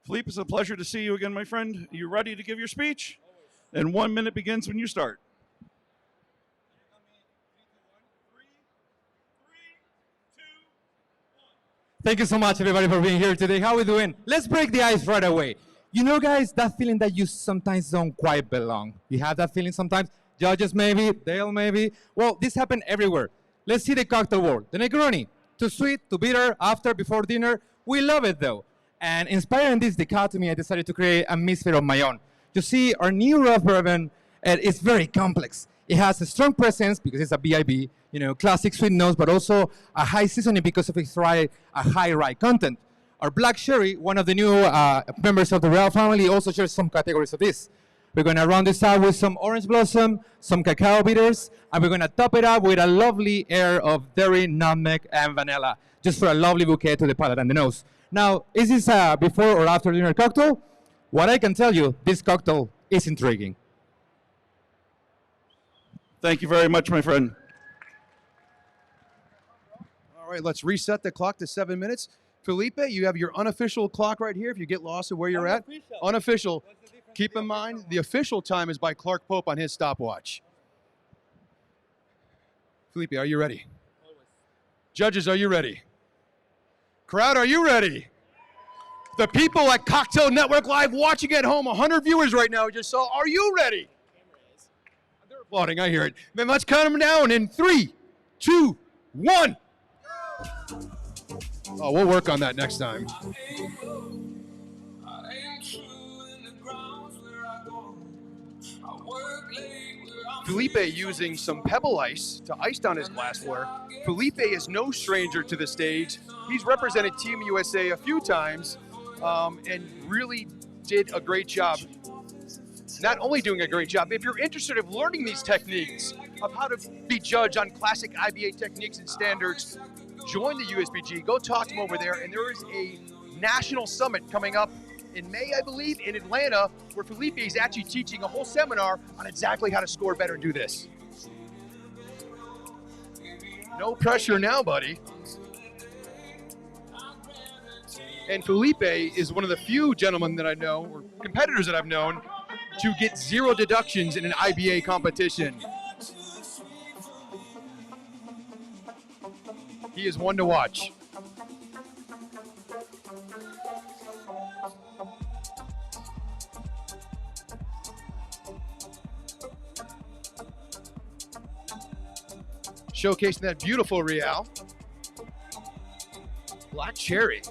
Felipe, it's a pleasure to see you again, my friend. Are you ready to give your speech? And 1 minute begins when you start. Thank you so much, everybody, for being here today. How are we doing? Let's break the ice right away. You know, guys, that feeling that you sometimes don't quite belong. You have that feeling sometimes? Judges, maybe. Dale, maybe. Well, this happened everywhere. Let's see the cocktail world. The Negroni. Too sweet, too bitter, after, before dinner. We love it, though. And inspiring this dichotomy, I decided to create a misfit of my own. You see, our new rough bourbon is very complex. It has a strong presence because it's a BIB, classic sweet notes, but also a high seasoning because of its a high rye content. Our black sherry, one of the new members of the Royal family, also shares some categories of this. We're going to round this out with some orange blossom, some cacao bitters, and we're going to top it up with a lovely air of dairy, nutmeg, and vanilla, just for a lovely bouquet to the palate and the nose. Now, is this a before or after dinner cocktail? What I can tell you, this cocktail is intriguing. Thank you very much, my friend. All right, let's reset the clock to 7 minutes. Felipe, you have your unofficial clock right here if you get lost of where you're at. Unofficial. Keep in mind, the official time is by Clark Pope on his stopwatch. Felipe, are you ready? Always. Judges, are you ready? Crowd, are you ready? The people at Cocktail Network Live watching at home, 100 viewers right now just saw, are you ready? They're applauding, I hear it. Then let's count them down in 3, 2, 1. Oh, we'll work on that next time. Felipe using some pebble ice to ice down his glassware. Felipe is no stranger to the stage. He's represented Team USA a few times and really did a great job. Not only doing a great job, if you're interested in learning these techniques of how to be judged on classic IBA techniques and standards, join the USBG, go talk to them over there, and there is a national summit coming up in May, I believe, in Atlanta, where Felipe is actually teaching a whole seminar on exactly how to score better and do this. No pressure now, buddy. And Felipe is one of the few gentlemen that I know, or competitors that I've known, to get 0 deductions in an IBA competition. He is one to watch. Showcasing that beautiful Real. Black cherry.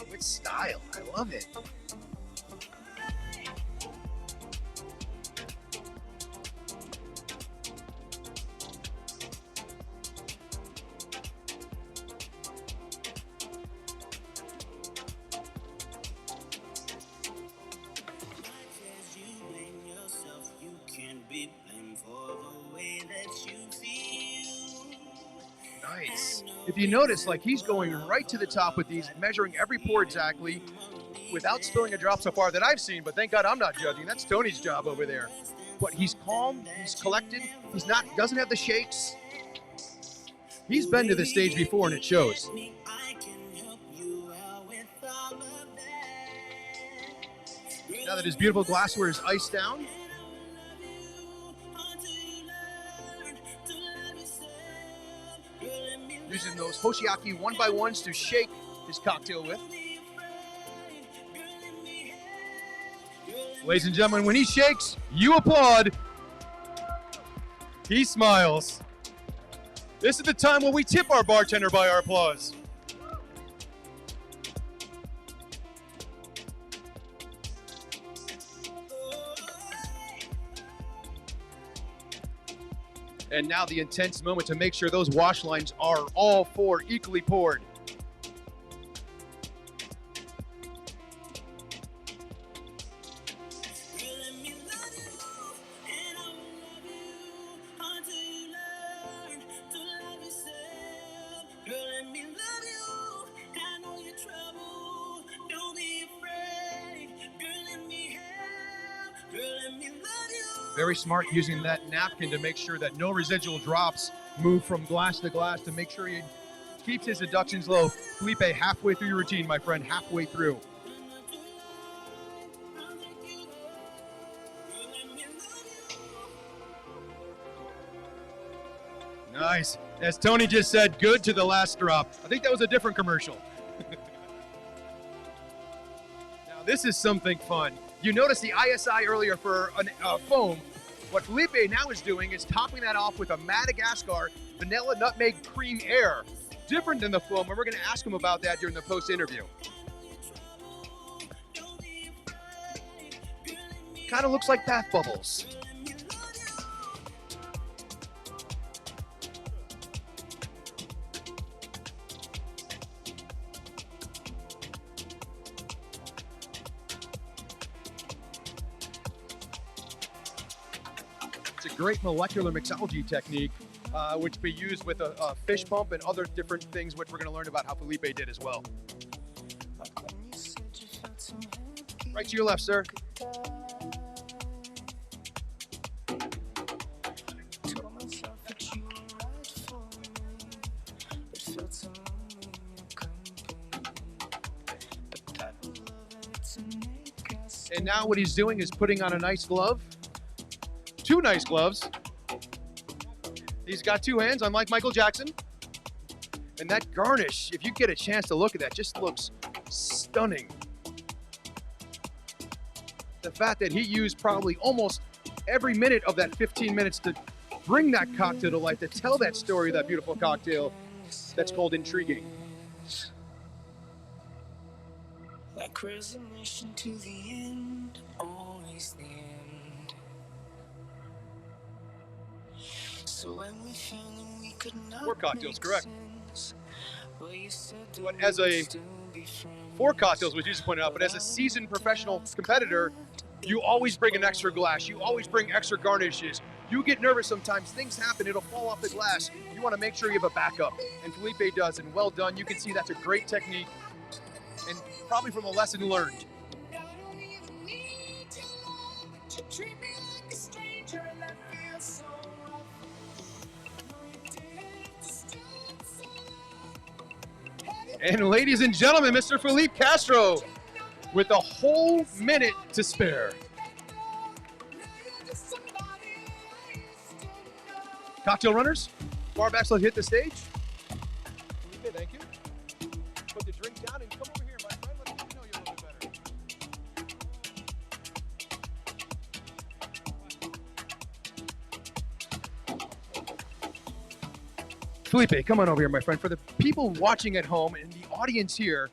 With style, I love it. Nice. If you notice, like he's going right to the top with these, measuring every pour exactly, without spilling a drop so far that I've seen, but thank God I'm not judging. That's Tony's job over there. But he's calm, he's collected, doesn't have the shakes. He's been to the stage before and it shows. Now that his beautiful glassware is iced down, using those Hoshiaki 1x1s to shake his cocktail with. Ladies and gentlemen, when he shakes, you applaud. He smiles. This is the time when we tip our bartender by our applause. And now the intense moment to make sure those wash lines are all 4 equally poured. Very smart using that napkin to make sure that no residual drops move from glass to glass to make sure he keeps his deductions low. Felipe, halfway through your routine, my friend, halfway through. Nice. As Tony just said, good to the last drop. I think that was a different commercial. Now this is something fun. You noticed the ISI earlier for a foam. What Felipe now is doing is topping that off with a Madagascar vanilla nutmeg cream air. Different than the foam, and we're gonna ask him about that during the post-interview. Kind of looks like bath bubbles. Great molecular mixology technique, which we use with a fish pump and other different things, which we're going to learn about how Felipe did as well. Right to your left, sir. And now what he's doing is putting on a nice glove. Two nice gloves. He's got two hands, unlike Michael Jackson. And that garnish, if you get a chance to look at that, just looks stunning. The fact that he used probably almost every minute of that 15 minutes to bring that cocktail to life, to tell that story of that beautiful cocktail, that's called intriguing. Like resignation to the end, always the end. So when we found that we could not 4 cocktails, correct. sense, well, you said that But we as would a still be friends. 4 cocktails, which you just pointed out, but as a seasoned professional competitor, you always bring an extra glass. You always bring extra garnishes. You get nervous sometimes. Things happen. It'll fall off the glass. You want to make sure you have a backup. And Felipe does, and well done. You can see that's a great technique, and probably from a lesson learned. I don't even need your love, but you treat me like a stranger, and that feels so rough. No, you didn't have to stop so long. And ladies and gentlemen, Mr. Felipe Castro with a whole minute to spare. Cocktail runners, bar backs, let's hit the stage. Felipe, thank you. Put the drink down and come over here, my friend. Let me know you a little bit better. Felipe, come on over here, my friend. For the people watching at home and the audience here,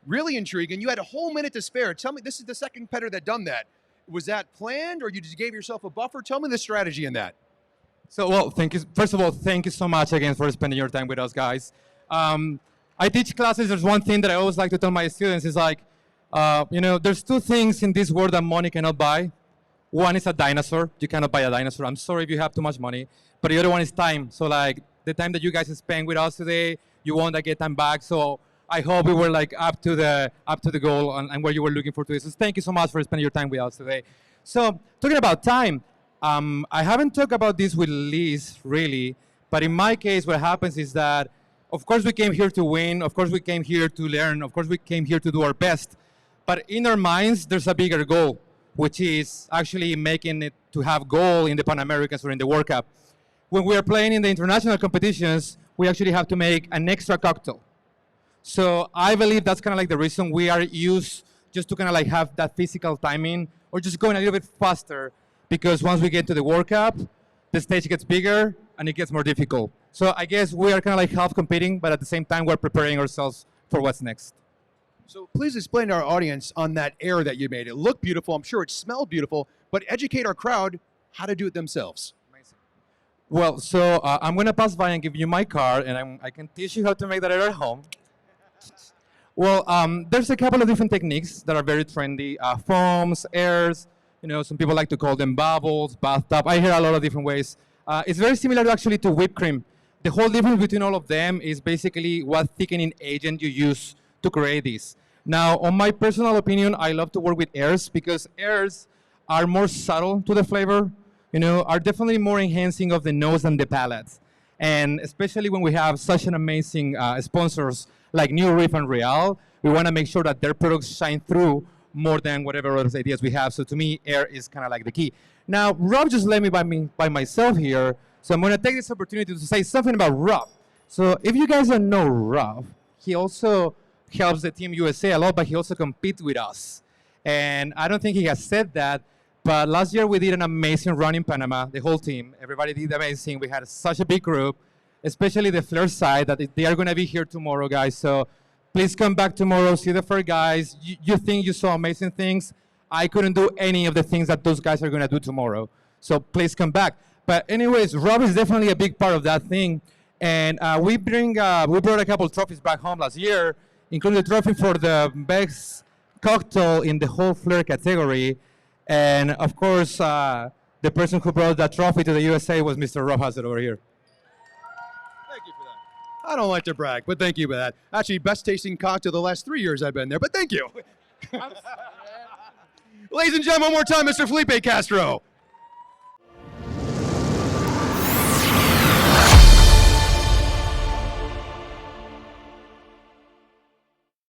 really intriguing. You had a whole minute to spare. Tell me, this is the second competitor that done that. Was that planned, or you just gave yourself a buffer? Tell me the strategy in that. So, well, thank you. First of all, thank you so much again for spending your time with us, guys. I teach classes. There's one thing that I always like to tell my students is like, there's 2 things in this world that money cannot buy. One is a dinosaur. You cannot buy a dinosaur. I'm sorry if you have too much money. But the other one is time. So like the time that you guys spent with us today, you won't get time back. So I hope we were like up to the goal and where you were looking for today. So thank you so much for spending your time with us today. So talking about time, I haven't talked about this with Liz really, but in my case, what happens is that, of course, we came here to win. Of course, we came here to learn. Of course, we came here to do our best. But in our minds, there's a bigger goal, which is actually making it to have gold in the Pan Americans or in the World Cup. When we are playing in the international competitions, we actually have to make an extra cocktail. So I believe that's kind of like the reason we are used just to kind of like have that physical timing or just going a little bit faster, because once we get to the World Cup, the stage gets bigger and it gets more difficult. So I guess we are kind of like half competing, but at the same time, we're preparing ourselves for what's next. So please explain to our audience on that air that you made. It looked beautiful. I'm sure it smelled beautiful, but educate our crowd how to do it themselves. Well, so I'm going to pass by and give you my card, and I can teach you how to make that at home. Well, there's a couple of different techniques that are very trendy. Foams, airs, some people like to call them bubbles, bathtub. I hear a lot of different ways. It's very similar actually to whipped cream. The whole difference between all of them is basically what thickening agent you use to create this. Now, on my personal opinion, I love to work with airs because airs are more subtle to the flavor, are definitely more enhancing of the nose and the palate. And especially when we have such an amazing sponsors like New Reef and Real, we want to make sure that their products shine through more than whatever other ideas we have. So to me, air is kind of like the key. Now, Rob just let me by myself here, so I'm going to take this opportunity to say something about Rob. So if you guys don't know Rob, he also helps the Team USA a lot, but he also competes with us. And I don't think he has said that, but last year we did an amazing run in Panama, the whole team. Everybody did amazing. We had such a big group, especially the Flair side, that they are going to be here tomorrow, guys. So please come back tomorrow, see the Flair guys. You think you saw amazing things. I couldn't do any of the things that those guys are going to do tomorrow. So please come back. But anyways, Rob is definitely a big part of that thing. And we brought a couple trophies back home last year, including the trophy for the best cocktail in the whole Flair category. And of course, the person who brought that trophy to the USA was Mr. Rob Hassett over here. Thank you for that. I don't like to brag, but thank you for that. Actually, best tasting cocktail the last 3 years I've been there, but thank you. Ladies and gentlemen, one more time, Mr. Felipe Castro.